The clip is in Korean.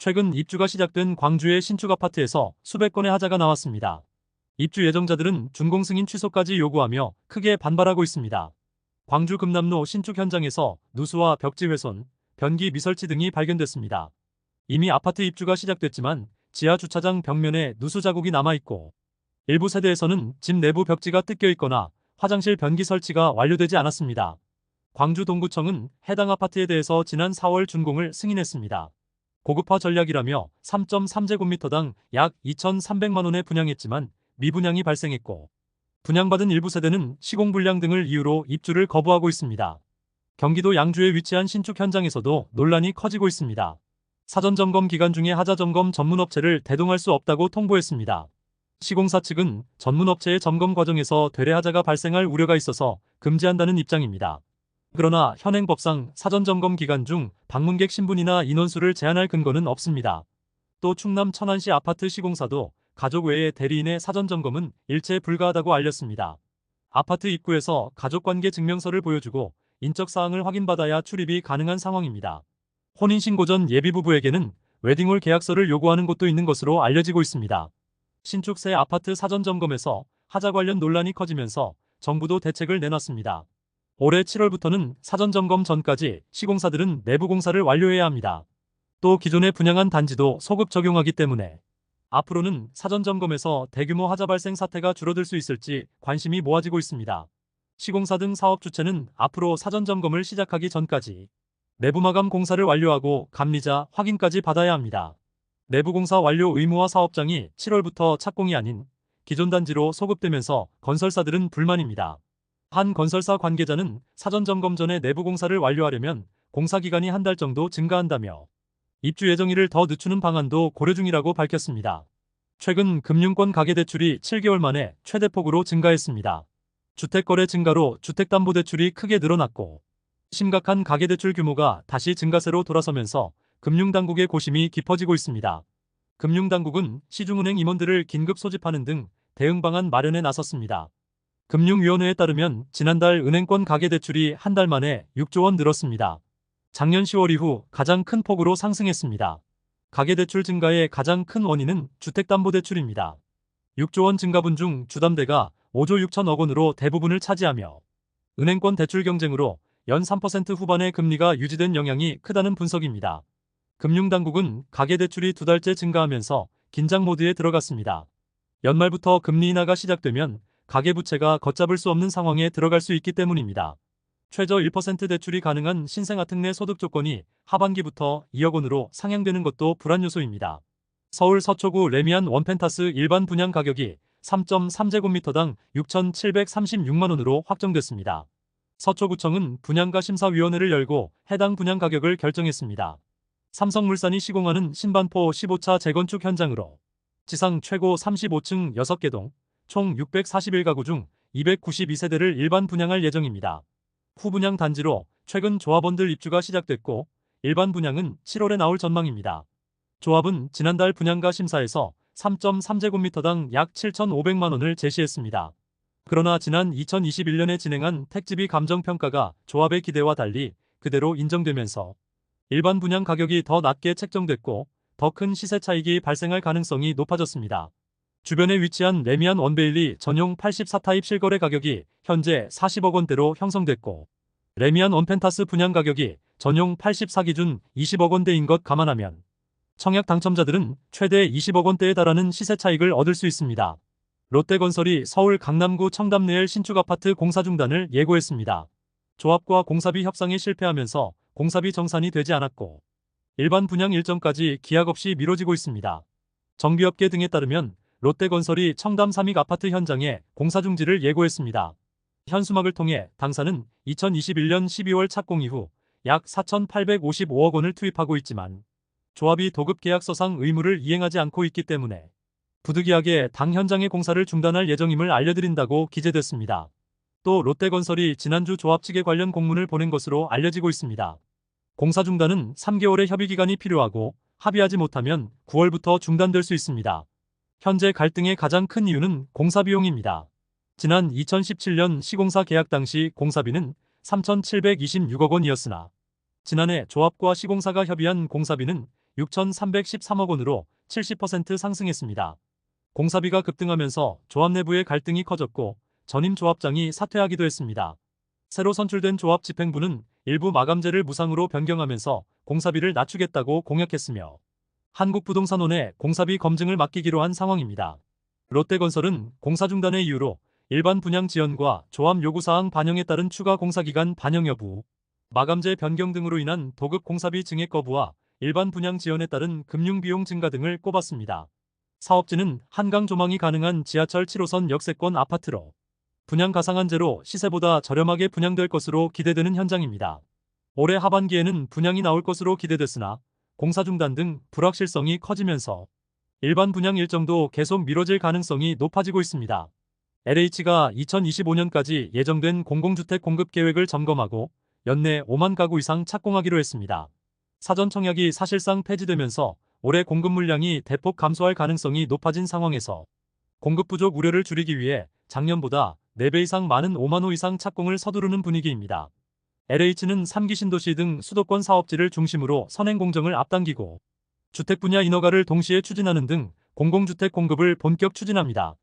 최근 입주가 시작된 광주의 신축 아파트에서 수백 건의 하자가 나왔습니다. 입주 예정자들은 준공 승인 취소까지 요구하며 크게 반발하고 있습니다. 광주 금남로 신축 현장에서 누수와 벽지 훼손, 변기 미설치 등이 발견됐습니다. 이미 아파트 입주가 시작됐지만 지하 주차장 벽면에 누수 자국이 남아있고 일부 세대에서는 집 내부 벽지가 뜯겨 있거나 화장실 변기 설치가 완료되지 않았습니다. 광주 동구청은 해당 아파트에 대해서 지난 4월 준공을 승인했습니다. 고급화 전략이라며 3.3제곱미터당 약 2,300만 원에 분양했지만 미분양이 발생했고 분양받은 일부 세대는 시공불량 등을 이유로 입주를 거부하고 있습니다. 경기도 양주에 위치한 신축 현장에서도 논란이 커지고 있습니다. 사전점검 기간 중에 하자점검 전문업체를 대동할 수 없다고 통보했습니다. 시공사 측은 전문업체의 점검 과정에서 되레 하자가 발생할 우려가 있어서 금지한다는 입장입니다. 그러나 현행법상 사전점검 기간 중 방문객 신분이나 인원수를 제한할 근거는 없습니다. 또 충남 천안시 아파트 시공사도 가족 외에 대리인의 사전점검은 일체 불가하다고 알렸습니다. 아파트 입구에서 가족관계 증명서를 보여주고 인적사항을 확인받아야 출입이 가능한 상황입니다. 혼인신고 전 예비부부에게는 웨딩홀 계약서를 요구하는 곳도 있는 것으로 알려지고 있습니다. 신축 새 아파트 사전점검에서 하자 관련 논란이 커지면서 정부도 대책을 내놨습니다. 올해 7월부터는 사전점검 전까지 시공사들은 내부 공사를 완료해야 합니다. 또 기존에 분양한 단지도 소급 적용하기 때문에 앞으로는 사전점검에서 대규모 하자 발생 사태가 줄어들 수 있을지 관심이 모아지고 있습니다. 시공사 등 사업 주체는 앞으로 사전점검을 시작하기 전까지 내부 마감 공사를 완료하고 감리자 확인까지 받아야 합니다. 내부 공사 완료 의무화 사업장이 7월부터 착공이 아닌 기존 단지로 소급되면서 건설사들은 불만입니다. 한 건설사 관계자는 사전점검 전에 내부 공사를 완료하려면 공사 기간이 한 달 정도 증가한다며 입주 예정일을 더 늦추는 방안도 고려 중이라고 밝혔습니다. 최근 금융권 가계대출이 7개월 만에 최대폭으로 증가했습니다. 주택거래 증가로 주택담보대출이 크게 늘어났고 심각한 가계대출 규모가 다시 증가세로 돌아서면서 금융당국의 고심이 깊어지고 있습니다. 금융당국은 시중은행 임원들을 긴급 소집하는 등 대응 방안 마련에 나섰습니다. 금융위원회에 따르면 지난달 은행권 가계대출이 한 달 만에 6조 원 늘었습니다. 작년 10월 이후 가장 큰 폭으로 상승했습니다. 가계대출 증가의 가장 큰 원인은 주택담보대출입니다. 6조 원 증가분 중 주담대가 5조 6천억 원으로 대부분을 차지하며 은행권 대출 경쟁으로 연 3% 후반의 금리가 유지된 영향이 크다는 분석입니다. 금융당국은 가계대출이 두 달째 증가하면서 긴장 모드에 들어갔습니다. 연말부터 금리 인하가 시작되면 가계부채가 걷잡을 수 없는 상황에 들어갈 수 있기 때문입니다. 최저 1% 대출이 가능한 신생아특례 소득 조건이 하반기부터 2억 원으로 상향되는 것도 불안 요소입니다. 서울 서초구 레미안 원펜타스 일반 분양 가격이 3.3제곱미터당 6,736만 원으로 확정됐습니다. 서초구청은 분양가 심사위원회를 열고 해당 분양 가격을 결정했습니다. 삼성물산이 시공하는 신반포 15차 재건축 현장으로 지상 최고 35층 6개 동 총 641가구 중 292세대를 일반 분양할 예정입니다. 후분양 단지로 최근 조합원들 입주가 시작됐고 일반 분양은 7월에 나올 전망입니다. 조합은 지난달 분양가 심사에서 3.3제곱미터당 약 7,500만 원을 제시했습니다. 그러나 지난 2021년에 진행한 택지비 감정평가가 조합의 기대와 달리 그대로 인정되면서 일반 분양 가격이 더 낮게 책정됐고 더 큰 시세 차익이 발생할 가능성이 높아졌습니다. 주변에 위치한 레미안 원베일리 전용 84타입 실거래 가격이 현재 40억 원대로 형성됐고 레미안 원펜타스 분양 가격이 전용 84기준 20억 원대인 것 감안하면 청약 당첨자들은 최대 20억 원대에 달하는 시세 차익을 얻을 수 있습니다. 롯데건설이 서울 강남구 청담리엘 신축 아파트 공사 중단을 예고했습니다. 조합과 공사비 협상에 실패하면서 공사비 정산이 되지 않았고 일반 분양 일정까지 기약 없이 미뤄지고 있습니다. 정비업계 등에 따르면 롯데건설이 청담 삼익 아파트 현장에 공사 중지를 예고했습니다. 현수막을 통해 당사는 2021년 12월 착공 이후 약 4,855억 원을 투입하고 있지만 조합이 도급계약서상 의무를 이행하지 않고 있기 때문에 부득이하게 당 현장의 공사를 중단할 예정임을 알려드린다고 기재됐습니다. 또 롯데건설이 지난주 조합 측에 관련 공문을 보낸 것으로 알려지고 있습니다. 공사 중단은 3개월의 협의기간이 필요하고 합의하지 못하면 9월부터 중단될 수 있습니다. 현재 갈등의 가장 큰 이유는 공사비용입니다. 지난 2017년 시공사 계약 당시 공사비는 3,726억 원이었으나 지난해 조합과 시공사가 협의한 공사비는 6,313억 원으로 70% 상승했습니다. 공사비가 급등하면서 조합 내부의 갈등이 커졌고 전임 조합장이 사퇴하기도 했습니다. 새로 선출된 조합 집행부는 일부 마감재를 무상으로 변경하면서 공사비를 낮추겠다고 공약했으며 한국부동산원에 공사비 검증을 맡기기로 한 상황입니다. 롯데건설은 공사 중단의 이유로 일반 분양 지연과 조합 요구사항 반영에 따른 추가 공사기간 반영 여부, 마감재 변경 등으로 인한 도급 공사비 증액 거부와 일반 분양 지연에 따른 금융비용 증가 등을 꼽았습니다. 사업지는 한강 조망이 가능한 지하철 7호선 역세권 아파트로 분양 가상한제로 시세보다 저렴하게 분양될 것으로 기대되는 현장입니다. 올해 하반기에는 분양이 나올 것으로 기대됐으나 공사 중단 등 불확실성이 커지면서 일반 분양 일정도 계속 미뤄질 가능성이 높아지고 있습니다. LH가 2025년까지 예정된 공공주택 공급 계획을 점검하고 연내 5만 가구 이상 착공하기로 했습니다. 사전 청약이 사실상 폐지되면서 올해 공급 물량이 대폭 감소할 가능성이 높아진 상황에서 공급 부족 우려를 줄이기 위해 작년보다 4배 이상 많은 5만 호 이상 착공을 서두르는 분위기입니다. LH는 3기 신도시 등 수도권 사업지를 중심으로 선행 공정을 앞당기고 주택 분야 인허가를 동시에 추진하는 등 공공주택 공급을 본격 추진합니다.